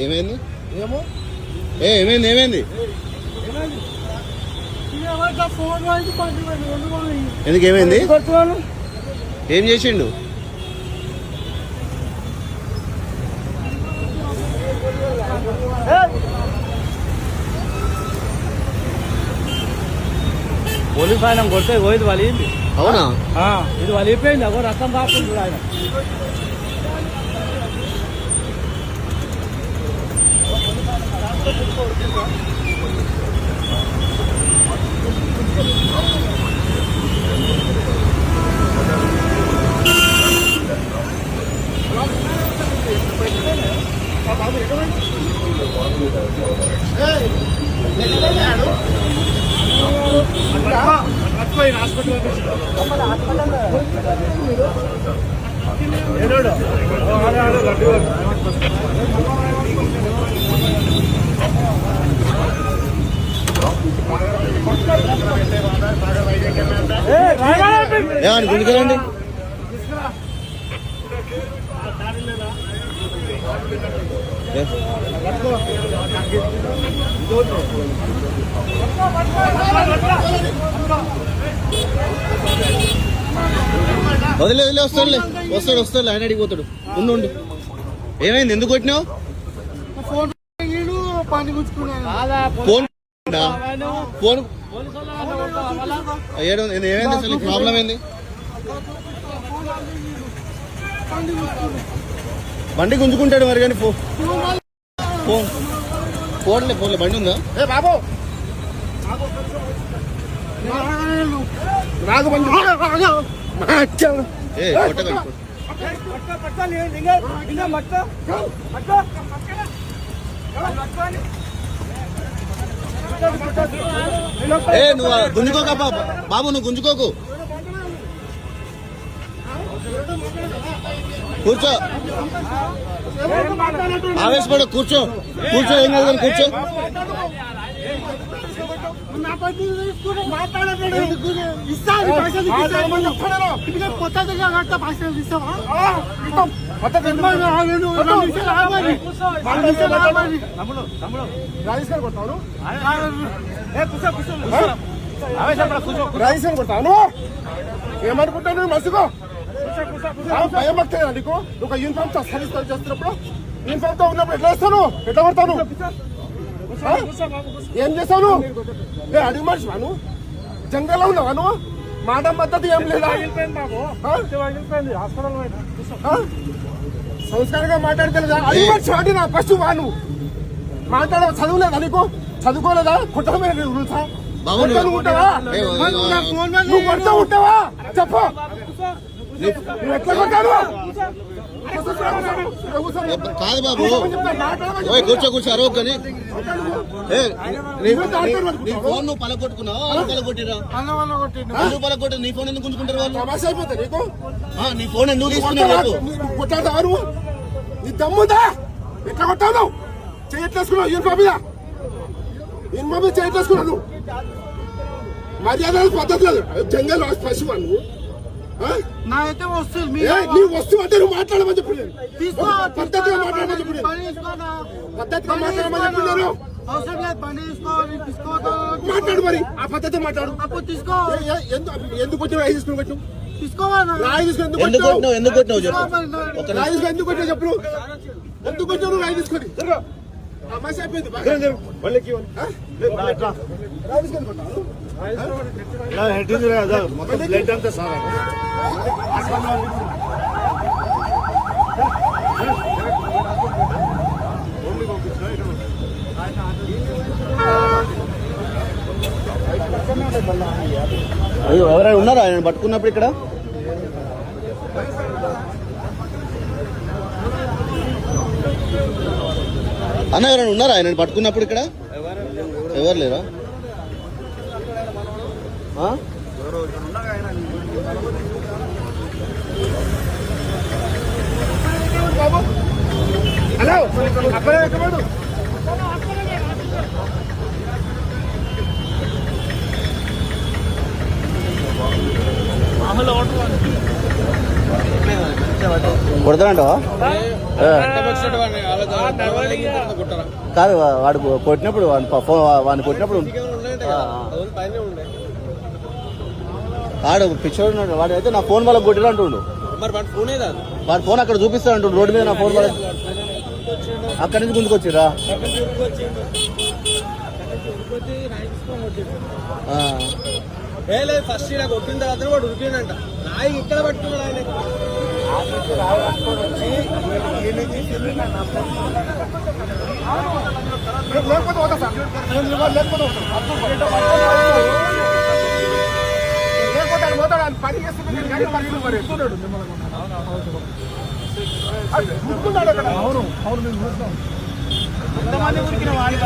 ఏమైంది ఏమైంది ఏమైంది ఎందుకు ఏమైంది ఏం చేసిండు పోలీస్ ఆయన కొడితే ఇది వలిగింది. అవునా? ఇది వలిగిపోయింది. అగో రక్తం కాపుతుంది ఆయన. గుంజుకోరండి. వదిలే వదిలే వస్తాడులే వస్తాడు వస్తాడు ఆయన అడిగిపోతాడు. ముందు ఉండు. ఏమైంది? ఎందుకు కొట్టినావు? ఫోన్ ఫోన్ ఏమైంది అసలు? ప్రాబ్లం ఏంది? బండి గుంజుకుంటాడు మరి కానీ ఫోన్లే ఫోన్లే బండి ఉందా? బాబు రాదు బండి నువ్వు గుంజుకోక బాబు, నువ్వు గుంజుకోకు. కూర్చో, ఆవేశపడ, కూర్చో కూర్చో, ఏం కాదు కానీ కూర్చో. రాజేశ్వరం కొడతాను ఏమనుకుంటాను? మసుకో భయం వస్తాయి నీకు. ఒక యూనిఫామ్ సర్వీస్ చేస్తున్నప్పుడు యూనిఫామ్ తో ఉన్నప్పుడు ఎట్లా వేస్తాను? ఎట్లా కొడతాను? ఏం చేస్తాను? అడిగి మనిషి వాను జంగల్లో ఉన్నావాను? మాట మద్దతు ఏం లేదా? సంస్కారంగా మాట్లాడగలదా? అడిగి మనిషి వాడి నా ఫస్ట్ వాను మాట్లాడ చదువులేదా నీకు? చదువుకోలేదా? కుటుంబమే ఉంటావా? నువ్వు కొడుతూ ఉంటావా? చెప్పు. నువ్వు ఎట్లా కొట్టాను? కాదు బాబు, కూర్చో కూర్చో అరవ కానీ. నీ ఫోన్ నువ్వు పలగొట్టుకున్నావు, వాళ్ళు పలగొట్టిరా? నువ్వు పలగొట్టి నీ ఫోన్ ఎందుకు గుంజుకుంటారు వాళ్ళు? నీ ఫోన్ ఎందుకు తీసుకున్నారు? కొట్టాడు నీ దమ్ముదా? ఎట్లా కొట్టావు? చేయట్లేసుకున్నావు యూనిఫామ్ మీద, యూనిఫామ్ మీద చేయట్లేసుకున్నావు. మర్యాద పద్ధతి లేదు. జంగల్ పశువు నువ్వు. నీ వస్తువు అంటే నువ్వు మాట్లాడమని చెప్పు. పద్ధతిగా మాట్లాడమని చెప్పు. పద్ధతిగా మాట్లాడమని చెప్తున్నారు. మాట్లాడు మరి, ఆ పద్ధతి మాట్లాడు. ఎందుకు వచ్చి రాయి తీసుకుని వచ్చావు? రాయి తీసుకుని ఎందుకు కొట్టావు? ఎందుకు కొట్టినావు చెప్పు. రాయి తీసుకుని ఎందుకు కొట్టావు చెప్పు. ఎందుకు వచ్చావు నువ్వు రాయి తీసుకొని? మసి అయిపోయింది. బ్లడ్ అంతా సార్ అయ్యో, ఎవరైనా ఉన్నారా ఆయన పట్టుకున్నప్పుడు ఇక్కడ? అన్న ఎవరైనా ఉన్నారా ఆయన పట్టుకున్నప్పుడు ఇక్కడ? ఎవరు లేరా? హలో, అప్పుడే ఎక్కబడు. కొడతానంటావా? కాదు వాడు కొట్టినప్పుడు వాడిని కొట్టినప్పుడు వాడు పిచ్చోడు ఉన్నాడు. వాడు అయితే నా ఫోన్ వాళ్ళకి కొట్టిరా అంటుండు. వాడి ఫోన్ అక్కడ చూపిస్తా అంటుండు రోడ్డు మీద. నా ఫోన్ వాళ్ళ అక్కడి నుంచి గుంజుకొచ్చిరా? ఫస్ట్ ఇలా కొట్టిన తర్వాత వాడు ఉరికిండంట. నాయి ఇక్కడ పట్టుకున్నాడు ఆయన. లేకపోతే పోతా సార్, లేకపోతే పోతాడు. ఆయన పని చేస్తున్నాడు కానీ పరిస్థితి మరి ఎత్తున్నాడు. ముట్టుకున్నాడు అక్కడ. అవును అవును, మేము చూస్తాం. ఎంతమంది ఉరికిన వాళ్ళు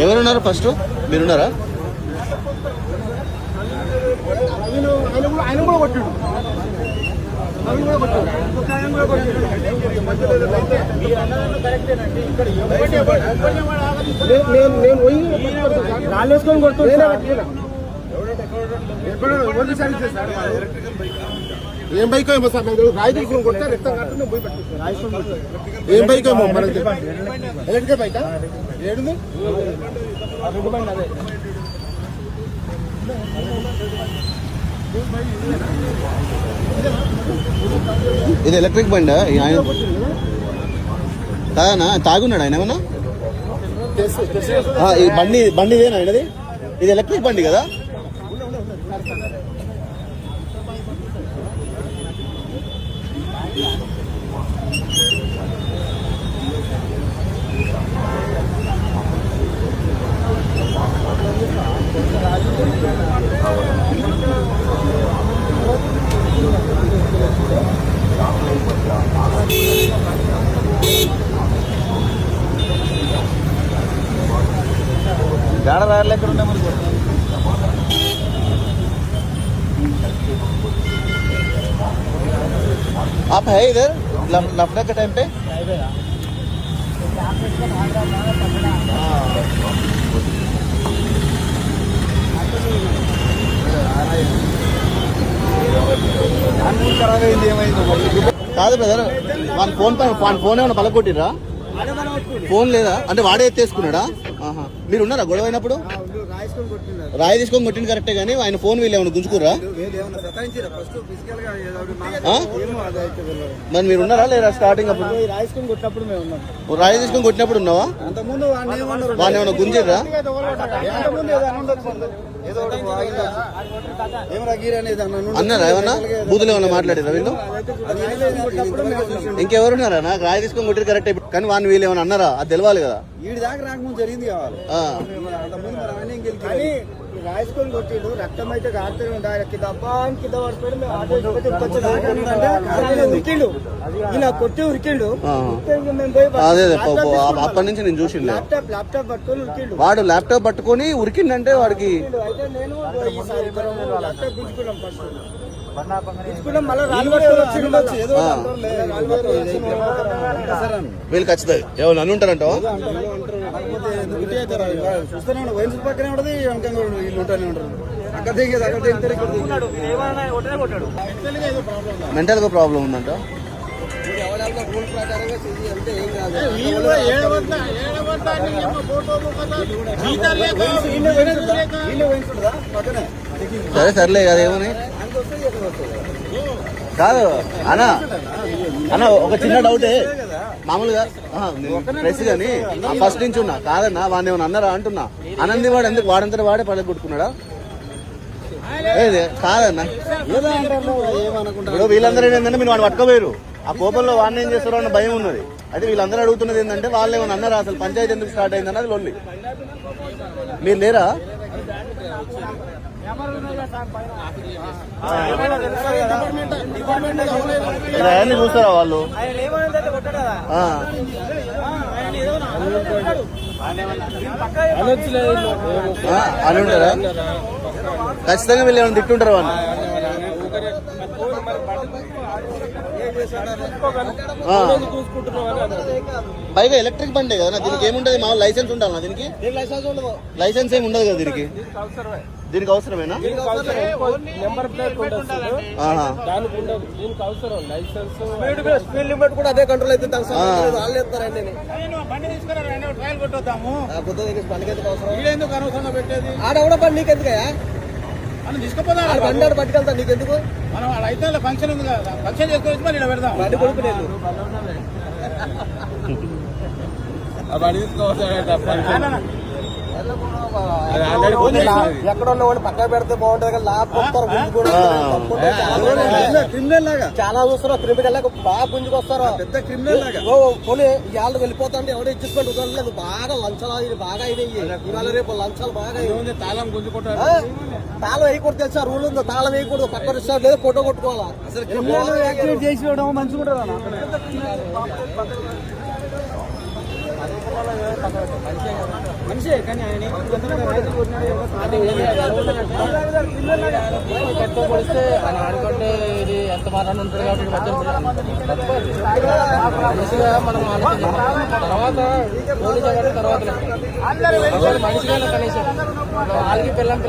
ఎవరున్నారు? ఫస్ట్ మీరున్నారా? ఆయన కూడా కొట్టాడు. నేను పోయి రాళ్ళేసుకొని కొడుతున్నా. ఏం బైక్ ఏమో సార్, నాకు రాయి తీసుకొని కొడతా రక్తం కట్టుకుని పోయి పెట్టుకుంటాను. ఏం బైక్ ఏమో మనకి ఎలక్ట్రికల్ బైక్ ఏడుంది. ఇది ఎలక్ట్రిక్ బండి. ఆయన కాదన్నా తాగున్నాడు ఆయన ఏమన్నా? ఈ బండి ఇదేనా ఆయనది? ఇది ఎలక్ట్రిక్ బండి కదా? गाड़ा रायर लेकर उन्हें मुझे आप है इधर लफड़ा के टाइम पे? కాదు బ్రదర్, వాళ్ళ ఫోన్ ఏమన్నా పలకొట్టిరా? ఫోన్ లేదా అంటే వాడే ఎత్తేసుకున్నాడా? మీరు ఉన్నారా గొడవ అయినప్పుడు? రాయి తీసుకొని కొట్టింది కరెక్టే, కానీ ఆయన ఫోన్ వీళ్ళు ఏమైనా గుంజుకురా? మరి మీరు ఉన్నారా లేదా స్టార్టింగ్ అప్పుడు? రాయి తీసుకొని కొట్టినప్పుడు ఉన్నావా? వాళ్ళు ఏమైనా గుంజిర్రా? అన్నారా ఏమన్నా? బూతులు ఏమన్నా మాట్లాడారా వీళ్ళు? ఇంకెవరున్నారా? నాకు రాయి తీసుకొని కొట్టింది కరెక్టే, కానీ వాళ్ళు వీళ్ళు ఏమైనా అన్నారా? అది తెలవాలి కదా. జరిగింది కావాలి. రాసుకొని కొట్టిండు, రక్తం అయితే కారుతూనే ఉండాలి. కింద ఉరికిండు, ఇలా కొట్టి ఉరికిండు. అదే అప్పటి నుంచి నేను చూసి ల్యాప్టాప్ పట్టుకొని ఉరికిండు. వాడు ల్యాప్టాప్ పట్టుకొని ఉరికిండంటే వాడికి అయితే నేను ల్యాప్టాప్ గుంజుకున్నాం. ఫస్ట్ వీళ్ళు ఖచ్చితంగా ఎవరు నన్ను ఉంటారంటావా? చూస్తూనే వైన్స్ పక్కనే ఉంటది, వీళ్ళు ఉంటానే ఉంటారు. అక్కడ మెంటల్ గా ప్రాబ్లం ఉందంట. సరే సర్లే కదా, ఏమని కాదు అన్న. అన్న ఒక చిన్న డౌటే మామూలుగా ప్రెస్ గాని ఫస్ట్ నుంచి ఉన్నా కాదన్నా, వాడిని ఏమన్నా అన్నారా అంటున్నా. అనంది వాడు ఎందుకు వాడంతా వాడే పళ్ళ కొట్టుకున్నాడా? కాదన్నా, ఇప్పుడు వీళ్ళందరూ ఏంటంటే మీరు వాడు పట్టుకోపోయారు. ఆ కోపంలో వాడిని ఏం చేస్తారో అన్న భయం ఉన్నది. అయితే వీళ్ళందరూ అడుగుతున్నది ఏంటంటే వాళ్ళు ఏమన్నా అన్నారా, అసలు పంచాయతీ ఎందుకు స్టార్ట్ అయిందన్న అది లొల్లి. మీరు లేరా? అవన్నీ చూస్తారా వాళ్ళు? అని ఉంటారా? ఖచ్చితంగా వీళ్ళు ఏమైనా తిట్టుంటారు వాళ్ళు. పైగా ఎలక్ట్రిక్ బండే కదా, దీనికి ఏముంటది? మా లైసెన్స్ ఉండాలి దీనికి? లైసెన్స్ ఏమి ఉండదు కదా దీనికి. దీనికి అవసరమేనా? నెంబర్ ప్లేట్ ఉంటుంది, ఆహా. దానికి ఉండదు. దీనికి అవసరం లైసెన్స్. స్పీడ్ లిమిట్ కూడా అదే కంట్రోల్ అయితే దానికి సంబంధం లేదు. వాళ్ళే ఇస్తారండి. ఆడెవడో బండి నీకెందుకయ్యా? బండి ఆడ పట్టుకెళ్తా నీకెందుకు? మనం అయితే ఫంక్షన్ ఉంది కదా, ఫంక్షన్ చేసుకోవచ్చు మరి పెడదాం. బండి కొడుకునేది ఎక్కడ ఉన్న వాళ్ళు పక్కన పెడితే బాగుంటది కదా. లాక్కొస్తారు, క్రిమినల్ లాగా చాలా చూస్తారు. క్రిమినల్ లాగా బాగా గుంజుకొస్తారు, పెద్ద క్రిమినల్ లాగా. పోనీ ఇవాళ వెళ్ళిపోతాంటే ఎవడో ఇచ్చేసుకోండి వదలలేదు. బాగా లంచాలు ఇది బాగా అయినాయి ఇవాళ రేపు. లంచాలు బాగా తాళం గుంజుకుంటారు. తాళం వేయకూడదు తెలుసా? రూల్ ఉందో తాళం వేయకూడదు. పక్కన ఇస్తారు లేదా ఫోటో కొట్టుకోవాలా. అసలు క్రిమినల్ యాక్టివేట్ చేసి ఇవ్వడం మంచిగా ఉంటుంది. మనిషే కానీ ఆయన పొడిస్తే ఆయన ఆడుకుంటే ఇది ఎంత మారాన్ని ఉంటుంది కాబట్టి మనం తర్వాత పోలీసు అవ్వడం తర్వాత మనిషిగా కనీసం వాళ్ళకి పిల్లలు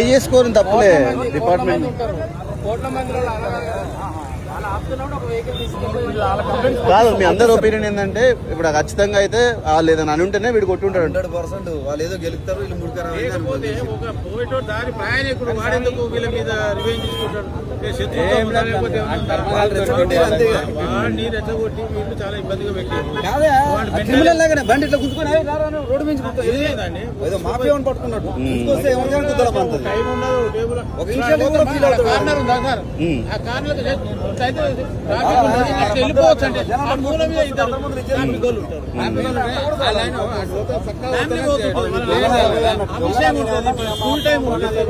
చేసుకోరు తప్పులే డిపార్ట్మెంట్. కోట్ల మందిలో కాదు, మీ అందరి ఒపీనియన్ ఏంటంటే ఇప్పుడు ఖచ్చితంగా అయితే వాళ్ళు ఏదైనా అని ఉంటేనే వీడు కొట్టుంటాడు. 100% వాళ్ళు ఏదో గెలుస్తారు, వీళ్ళు ముడికారు. దారి ప్రయాణికుడు వాడేందుకు వీళ్ళ మీద రివెంజ్ తీసుకుంటాడు. రెచ్చగొట్టి వీళ్ళు చాలా ఇబ్బందిగా పెట్టారు. క్రిమినల్ లాగానే బండి ఇట్లా గుంజుకొని రోడ్డు మించి మాఫియా పట్టుకున్నట్టు టైం ఉండదు. టేబుల్ ఒక నిమిషం కార్నర్ ఉందా సార్? ఆ కార్నర్ వెళ్ళిపోవచ్చు అంటే ఆ మూల మీద ఇద్దరు ఫ్యామిలీ ఉంటారు. స్కూల్ టైం ఉంటుంది.